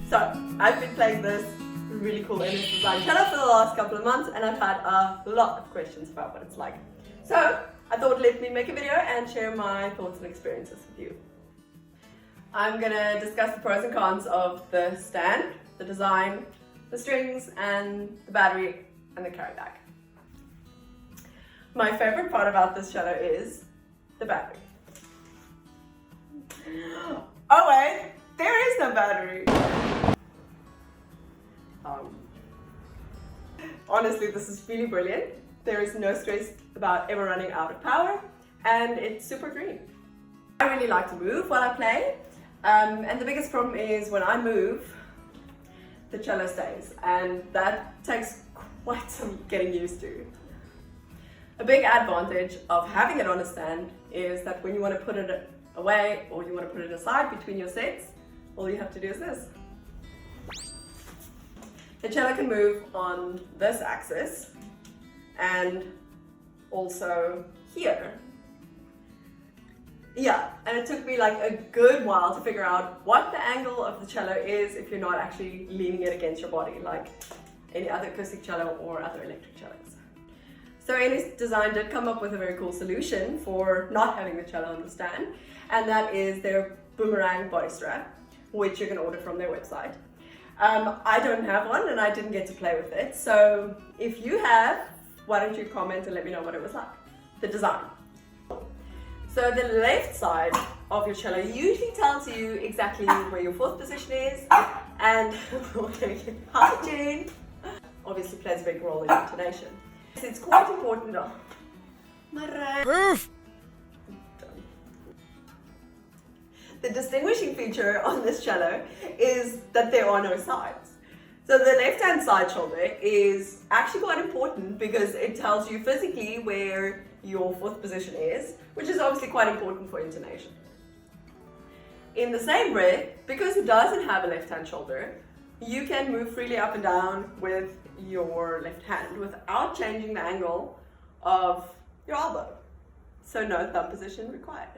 So I've been playing this really cool NS Design Cello for the last couple of months, and I've had a lot of questions about what it's like. So I thought let me make a video and share my thoughts and experiences with you. I'm gonna discuss the pros and cons of the stand, the design, the strings, and the battery and the carry bag. My favorite part about this cello is the battery. Oh wait, there is no battery. Honestly, this is really brilliant. There is no stress about ever running out of power, and it's super green. I really like to move while I play, and the biggest problem is when I move, the cello stays, and that takes quite some getting used to. A big advantage of having it on a stand is that when you want to put it away or you want to put it aside between your sets, all you have to do is this. The cello can move on this axis and also here. Yeah, and it took me like a good while to figure out what the angle of the cello is if you're not actually leaning it against your body like any other acoustic cello or other electric cellos. So NS Design did come up with a very cool solution for not having the cello on the stand, and that is their boomerang body strap, which you can order from their website. I don't have one and I didn't get to play with it, so if you have, why don't you comment and let me know what it was like, the design. So the left side of your cello usually tells you exactly where your fourth position is, and hi Jane, obviously plays a big role in intonation. It's quite important. The distinguishing feature on this cello is that there are no sides. So the left-hand side shoulder is actually quite important because it tells you physically where your fourth position is, which is obviously quite important for intonation. In the same breath, because it doesn't have a left-hand shoulder, you can move freely up and down with your left hand without changing the angle of your elbow. So no thumb position required.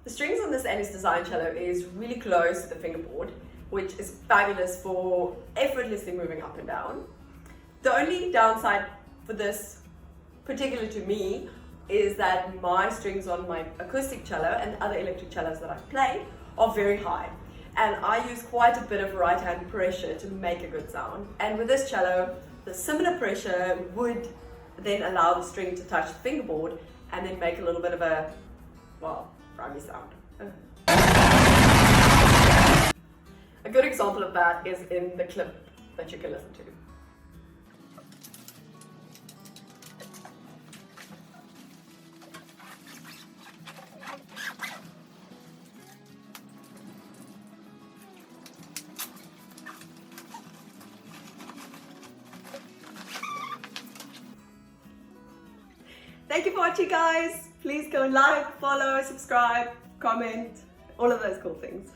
The strings on this NS Design cello is really close to the fingerboard, which is fabulous for effortlessly moving up and down. The only downside for this, particular to me, is that my strings on my acoustic cello and other electric cellos that I play are very high. And I use quite a bit of right hand pressure to make a good sound. And with this cello, the similar pressure would then allow the string to touch the fingerboard and then make a little bit of a, well, rhymy sound. A good example of that is in the clip that you can listen to. Thank you for watching, guys. Please go like, follow, subscribe, comment, all of those cool things.